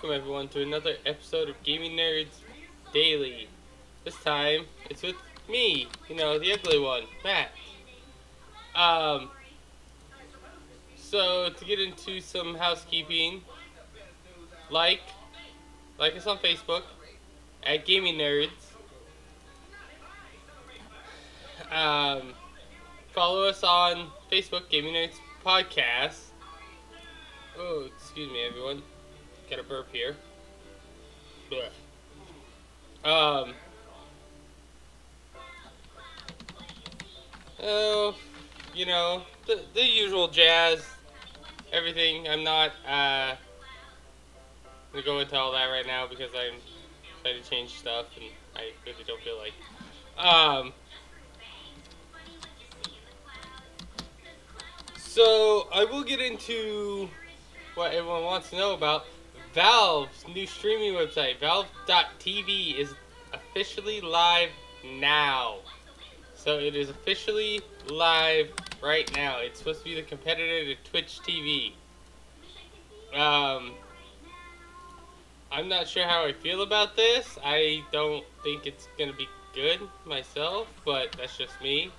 welcome everyone to another episode of Gaming Nerds Daily. This time, it's with me, the ugly one, Matt. So to get into some housekeeping, like us on Facebook at Gaming Nerds. Follow us on Facebook, Gaming Nerds Podcast. Oh, excuse me, everyone. Got a burp here. Blech. Oh, the usual jazz, everything. I'm not gonna go into all that right now because I'm trying to change stuff and I really don't feel like. So I will get into what everyone wants to know about. Valve's new streaming website, Valve.tv, is officially live now. So it is officially live right now. It's supposed to be the competitor to Twitch TV. I'm not sure how I feel about this. I don't think it's going to be good myself, but that's just me.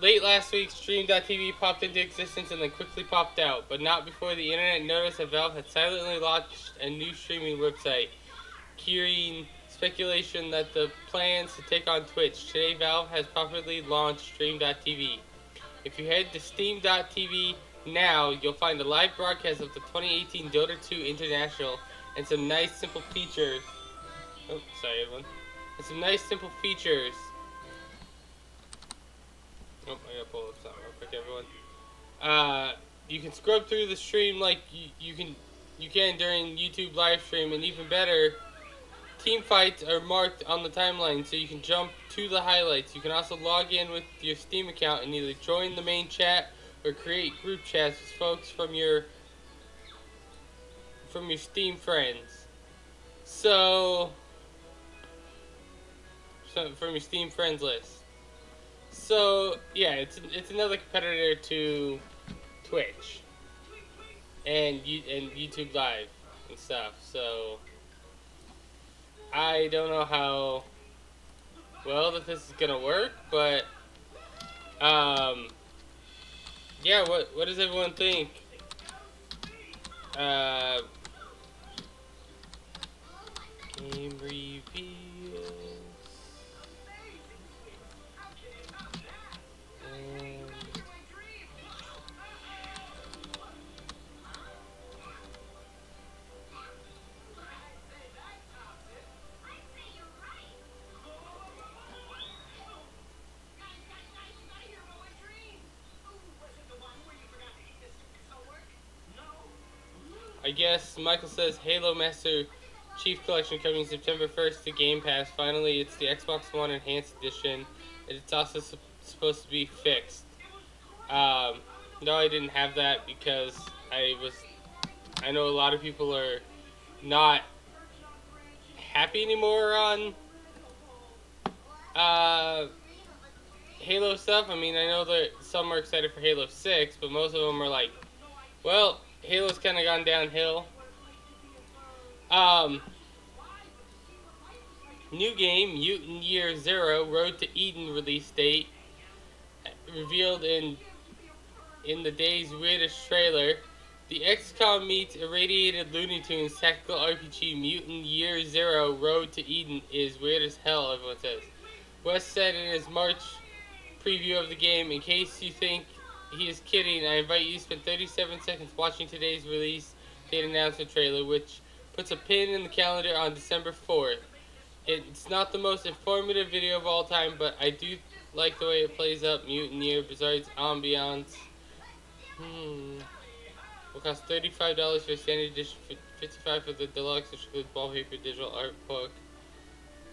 Late last week, Stream.tv popped into existence and then quickly popped out, but not before the internet noticed that Valve had silently launched a new streaming website, curing speculation that the plans to take on Twitch. Today, Valve has properly launched Stream.tv. If you head to Steam.tv now, you'll find a live broadcast of the 2018 Dota 2 International and some nice simple features. Oh, sorry everyone. And some nice simple features. Oh, I gotta pull up something real quick, everyone. You can scrub through the stream like you can during YouTube live stream, and even better, team fights are marked on the timeline so you can jump to the highlights. You can also log in with your Steam account and either join the main chat or create group chats with folks from your Steam friends. So from your Steam friends list. So yeah, it's another competitor to Twitch and YouTube Live and stuff. So I don't know how well that this is gonna work, but yeah. What does everyone think? Game reveals. I guess Michael says Halo Master Chief Collection coming September 1st to Game Pass. Finally, it's the Xbox One Enhanced Edition, and it's also supposed to be fixed. No, I didn't have that because I know a lot of people are not happy anymore on Halo stuff. I mean, I know that some are excited for Halo 6, but most of them are like, well, Halo's kind of gone downhill. New game, Mutant Year Zero, Road to Eden release date, revealed in the day's weirdest trailer. The XCOM meets irradiated Looney Tunes tactical RPG Mutant Year Zero, Road to Eden is weird as hell, everyone says. Wes said in his March preview of the game, in case you think he is kidding, I invite you to spend 37 seconds watching today's release date announcement trailer, which puts a pin in the calendar on December 4th. It's not the most informative video of all time, but I do like the way it plays up Mutant Year Bizarre's ambiance. Will cost $35 for the standard edition, $55 for the deluxe, which includes wallpaper, digital art book,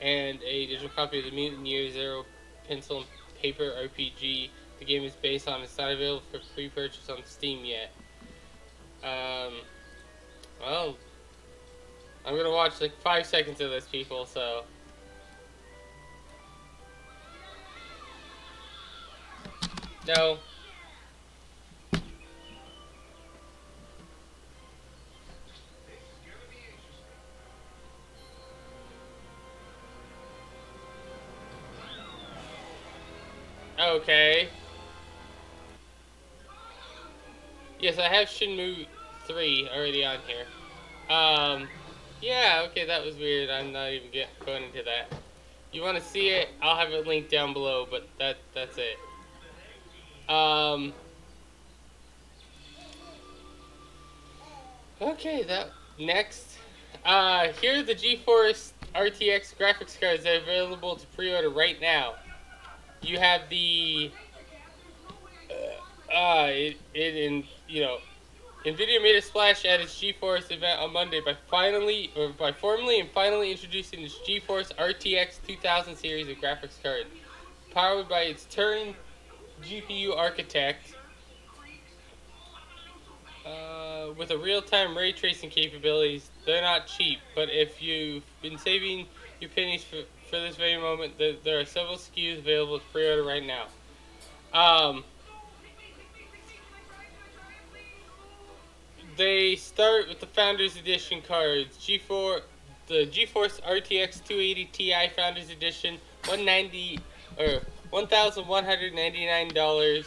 and a digital copy of the Mutant Year Zero pencil and paper RPG. The game is based on. It's not available for pre-purchase on Steam yet. Well, I'm gonna watch like 5 seconds of this, people, so. No. Okay. Yes, I have Shenmue 3 already on here. Yeah, okay, that was weird. I'm not even going into that. You want to see it? I'll have it linked down below, but that's it. Okay, next. Here are the GeForce RTX graphics cards that are available to pre-order right now. You have the NVIDIA made a splash at its GeForce event on Monday by formally and finally introducing its GeForce RTX 2000 series of graphics card, powered by its Turing GPU architect, with a real-time ray tracing capabilities. They're not cheap, but if you've been saving your pennies for this very moment, there are several SKUs available to pre-order right now. They start with the Founders Edition cards. The GeForce RTX 280 Ti Founders Edition, $1,199.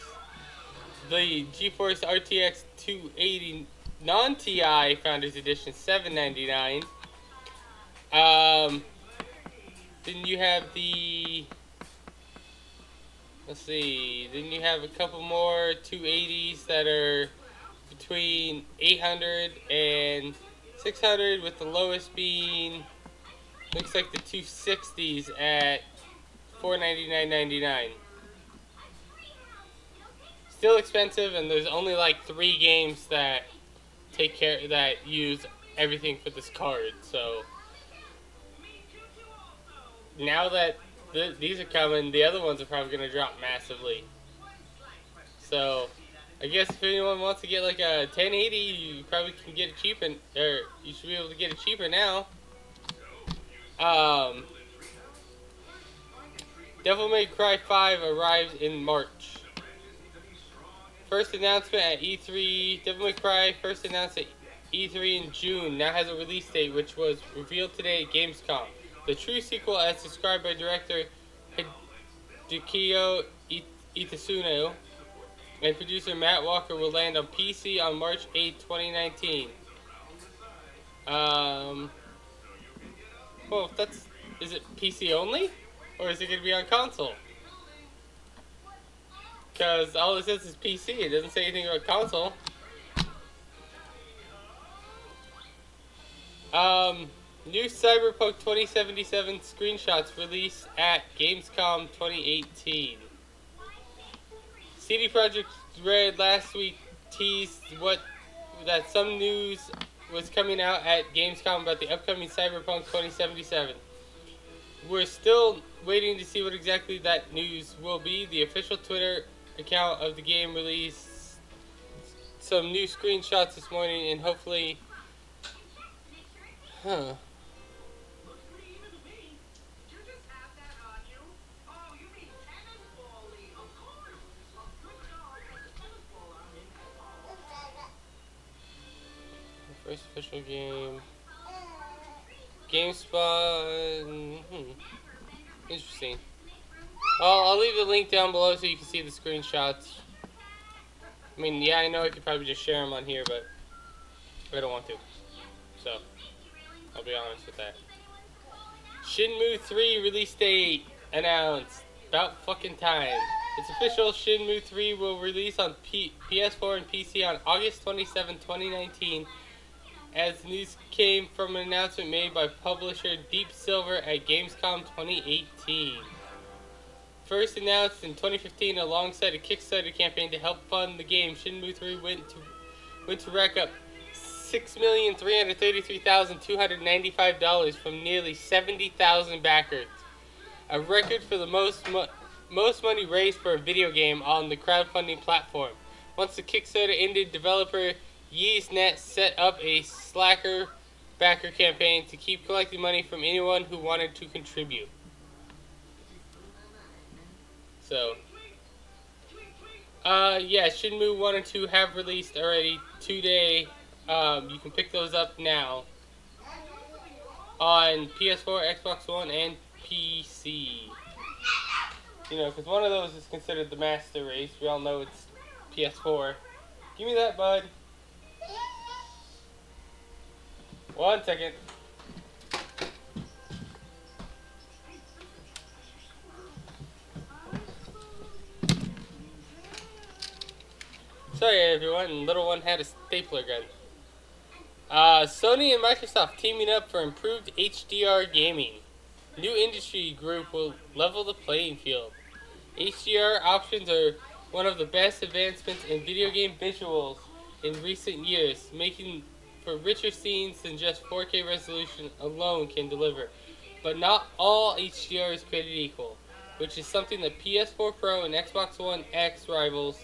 The GeForce RTX 280 non-Ti Founders Edition, $799. Then you have the, let's see, then you have a couple more 280s that are between 800 and 600, with the lowest being, looks like the 260s at $499.99. Still expensive, and there's only like 3 games that use everything for this card. So now that these are coming, the other ones are probably going to drop massively. So I guess if anyone wants to get like a 1080, you probably can get it cheap, or you should be able to get it cheaper now. Devil May Cry 5 arrives in March. First announcement at E3. Devil May Cry first announced at E3 in June. Now has a release date, which was revealed today at Gamescom. The true sequel, as described by director Hideki Itsuno and producer Matt Walker, will land on PC on March 8, 2019. Well, is it PC only? Or is it going to be on console? Because all it says is PC, it doesn't say anything about console. New Cyberpunk 2077 screenshots released at Gamescom 2018. CD Projekt Red last week teased that some news was coming out at Gamescom about the upcoming Cyberpunk 2077. We're still waiting to see what exactly that news will be. The official Twitter account of the game released some new screenshots this morning, and hopefully, first official game. GameSpot. Interesting. I'll leave the link down below so you can see the screenshots. I mean, yeah, I know I could probably just share them on here, but I don't want to. So, I'll be honest with that. Shenmue 3 release date announced. About fucking time. It's official. Shenmue 3 will release on PS4 and PC on August 27, 2019. As news came from an announcement made by publisher Deep Silver at Gamescom 2018. First announced in 2015 alongside a Kickstarter campaign to help fund the game, Shenmue 3 went to rack up $6,333,295 from nearly 70,000 backers, a record for the most money raised for a video game on the crowdfunding platform. Once the Kickstarter ended, developer YeezNet set up a Slacker backer campaign to keep collecting money from anyone who wanted to contribute. So, yeah, Shenmue 1 and 2 have released already today. You can pick those up now on PS4, Xbox One, and PC. You know, because one of those is considered the master race. We all know it's PS4. Give me that, bud. 1 second. Sorry, everyone. Little one had a stapler gun. Sony and Microsoft teaming up for improved HDR gaming. New industry group will level the playing field. HDR options are one of the best advancements in video game visuals in recent years, making for richer scenes than just 4K resolution alone can deliver. But not all HDR is created equal, which is something that PS4 Pro and Xbox One X rivals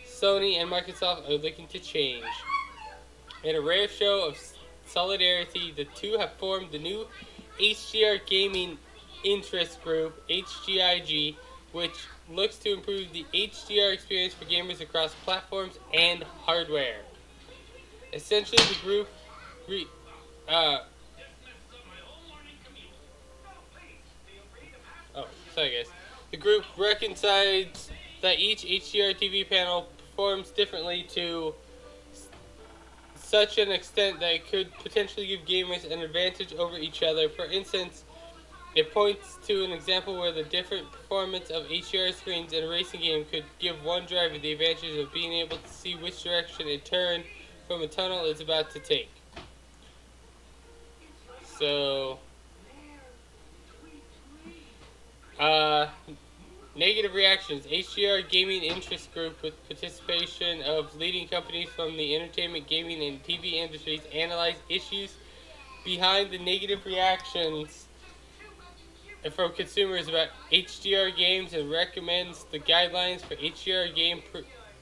Sony and Microsoft are looking to change. In a rare show of solidarity, the two have formed the new HDR Gaming Interest Group, HGIG, which looks to improve the HDR experience for gamers across platforms and hardware. Essentially, the group The group reconciles that each HDR TV panel performs differently to such an extent that it could potentially give gamers an advantage over each other. For instance, it points to an example where the different performance of HDR screens in a racing game could give one driver the advantage of being able to see which direction a turn from a tunnel is about to take. So, negative reactions. HDR Gaming Interest Group, with participation of leading companies from the entertainment, gaming, and TV industries, analyze issues behind the negative reactions from consumers about HDR games and recommends the guidelines for HDR game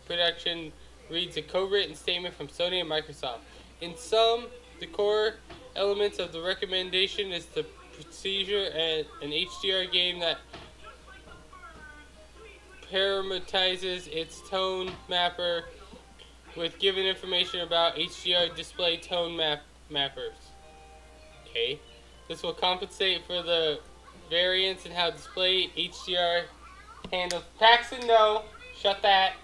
production. Reads a co-written statement from Sony and Microsoft. In sum, the core elements of the recommendation is the procedure and an HDR game that parameterizes its tone mapper with given information about HDR display tone mappers. Okay, this will compensate for the variance in how display HDR handles. Paxton, no, shut that.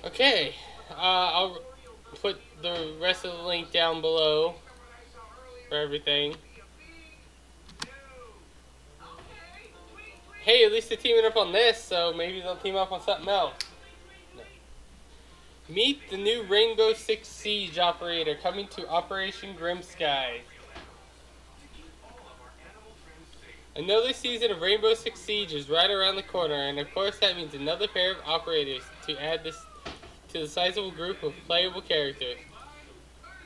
Okay, I'll put the rest of the link down below for everything. Hey, at least they're teaming up on this, so maybe they'll team up on something else. No. Meet the new Rainbow Six Siege operator coming to Operation Grimsky. Another season of Rainbow Six Siege is right around the corner, and of course that means another pair of operators to add this to the sizable group of playable characters.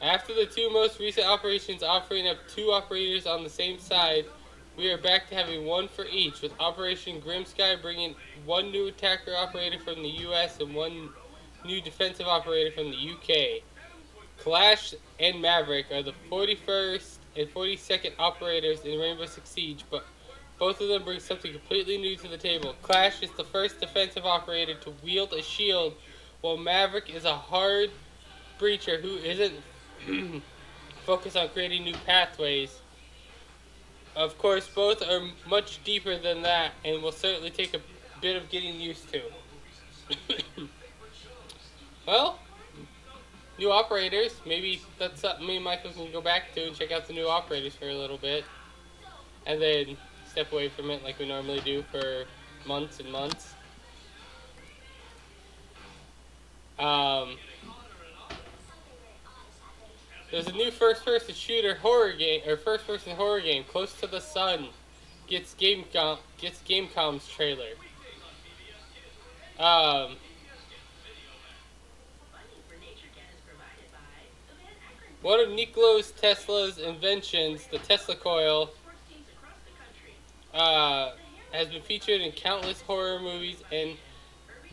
After the two most recent operations offering up 2 operators on the same side, we are back to having one for each, with Operation Grimsky bringing 1 new attacker operator from the US and 1 new defensive operator from the UK. Clash and Maverick are the 41st and 42nd operators in Rainbow Six Siege, but both of them bring something completely new to the table. Clash is the first defensive operator to wield a shield, while Maverick is a hard breacher who isn't focused on creating new pathways. Of course, both are much deeper than that and will certainly take a bit of getting used to. Well, new operators. Maybe that's something me and Michael can go back to and check out the new operators for a little bit. And then step away from it like we normally do for months and months. There's a new first-person shooter horror game, or first-person horror game, Close to the Sun, gets Gamecom's trailer. One of Nikola Tesla's inventions, the Tesla coil, has been featured in countless horror movies and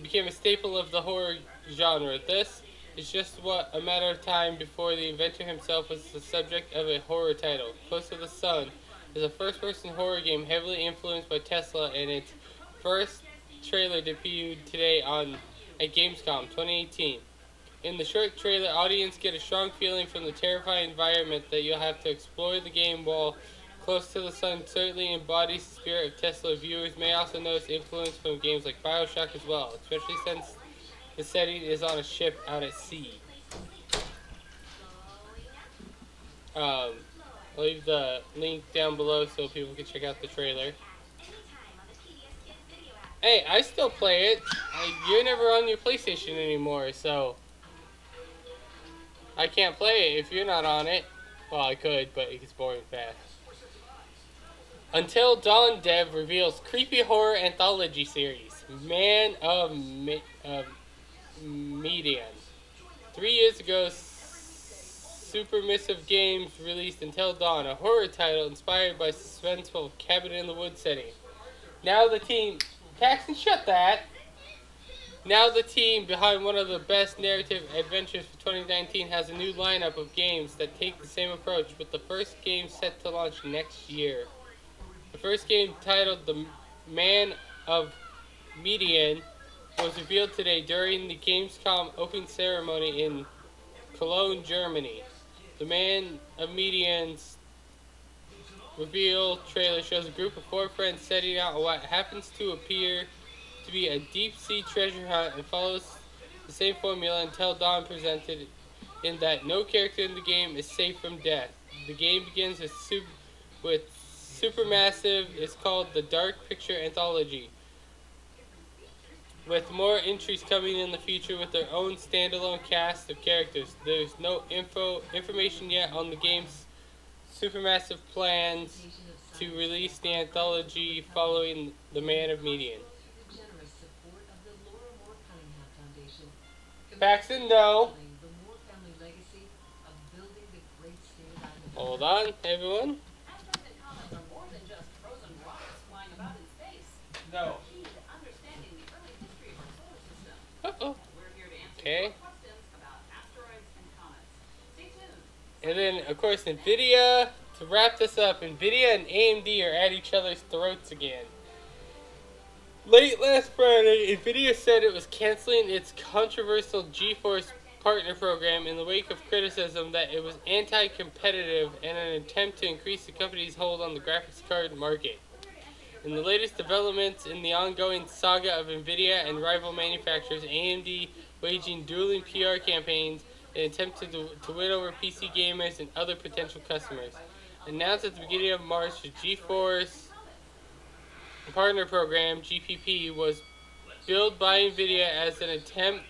became a staple of the horror genre. This It's just a matter of time before the inventor himself was the subject of a horror title. Close to the Sun is a first-person horror game heavily influenced by Tesla, and its first trailer debuted today at Gamescom 2018. In the short trailer, audience get a strong feeling from the terrifying environment that you'll have to explore the game, while Close to the Sun certainly embodies the spirit of Tesla. Viewers may also notice influence from games like BioShock as well, especially since the setting is on a ship out at sea. I'll leave the link down below so people can check out the trailer. Hey, I still play it. You're never on your PlayStation anymore, so I can't play it if you're not on it. Well, I could, but it gets boring fast. Until Dawn Dev reveals creepy horror anthology series, Man of Median. 3 years ago, Supermissive Games released Until Dawn, a horror title inspired by suspenseful cabin in the woods setting. Now the team... Paxton, shut that! Now the team behind one of the best narrative adventures for 2019 has a new lineup of games that take the same approach, with the first game set to launch next year. The first game, titled The Man of Median, was revealed today during the Gamescom opening ceremony in Cologne, Germany. The Man of Median's reveal trailer shows a group of 4 friends setting out on what happens to appear to be a deep-sea treasure hunt, and follows the same formula Until Dawn presented, in that no character in the game is safe from death. The game begins with Supermassive. It's called the Dark Picture Anthology, with more entries coming in the future with their own standalone cast of characters. There's no information yet on the game's Supermassive plans to release the anthology following The Man of Median. Paxton, no. Hold on, everyone. No. Uh-oh. Okay. And then, of course, NVIDIA, to wrap this up, NVIDIA and AMD are at each other's throats again. Late last Friday, NVIDIA said it was canceling its controversial GeForce partner program in the wake of criticism that it was anti-competitive and an attempt to increase the company's hold on the graphics card market. In the latest developments in the ongoing saga of NVIDIA and rival manufacturers, AMD waging dueling PR campaigns in an attempt to win over PC gamers and other potential customers. Announced at the beginning of March, the GeForce Partner Program, GPP, was billed by NVIDIA as an attempt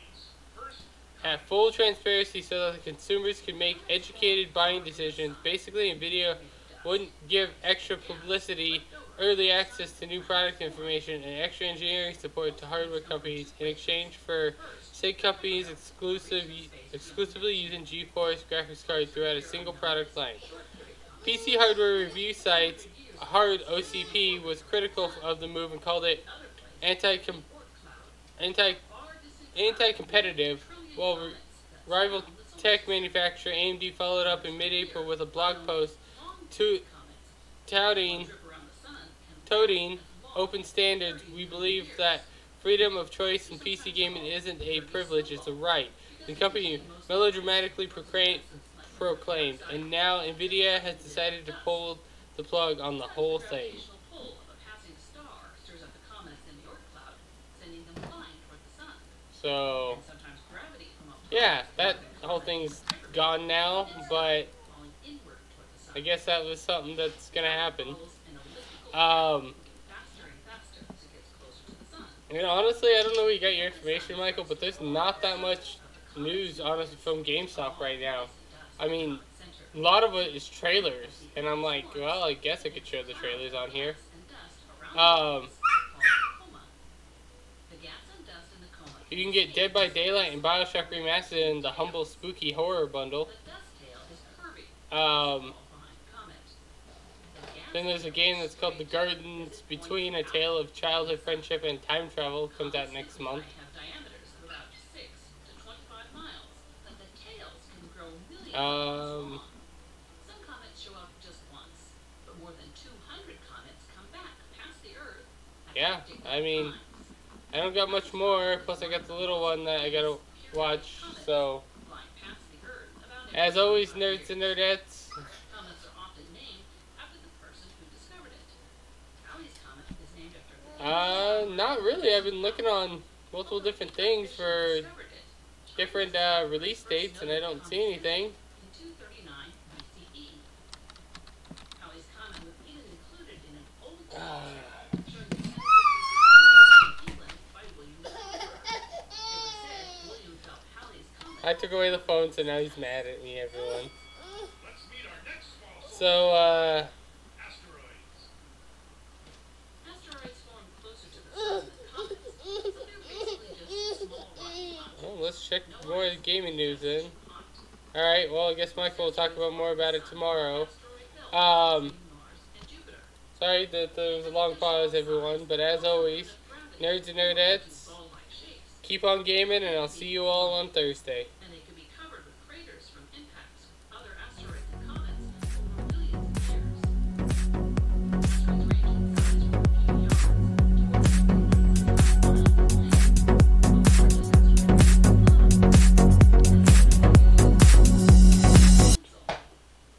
at full transparency so that the consumers could make educated buying decisions. Basically, NVIDIA wouldn't give extra publicity, early access to new product information, and extra engineering support to hardware companies in exchange for said companies exclusively using GeForce graphics cards throughout a single product line. PC hardware review site Hard OCP was critical of the move and called it anti-competitive, while rival tech manufacturer AMD followed up in mid-April with a blog post touting open standards. We believe that freedom of choice in PC gaming isn't a privilege, it's a right, the company melodramatically proclaimed, and now NVIDIA has decided to pull the plug on the whole thing. So, yeah, that whole thing's gone now, but I guess that was something that's gonna happen. And honestly, I don't know where you got your information, Michael, but there's not that much news, honestly, from GameStop right now. I mean, a lot of it is trailers, and I'm like, well, I guess I could show the trailers on here. You can get Dead by Daylight and BioShock Remastered in the Humble Spooky Horror Bundle. Then there's a game that's called The Gardens Between, a tale of childhood friendship and time travel, comes out next month. Um, Some comets show up just once, but more than 200 comets come back past the Earth. yeah, I mean, I don't got much more, plus I got the little one that I gotta watch, so, as always, nerds and nerdettes. Comets are often named after the person who discovered it. Halley's Comet is named after Not really. I've been looking on multiple different things for different release dates, and I don't see anything. in 239 BCE. Halley's Comet was even included in an old text showing the invasion of England by William the Conqueror. It was said William felt Halley's Comet. I took away the phone, so now he's mad at me, everyone. Let's meet our next small So, asteroids. Asteroids form closer to the sun than comets, so they're basically just small rocky objects. well, let's check more gaming news then. Alright, well, I guess Michael will talk about more about it tomorrow. Sorry that there was a long pause, everyone, but as always, Nerds and Nerdettes, keep on gaming, and I'll see you all on Thursday.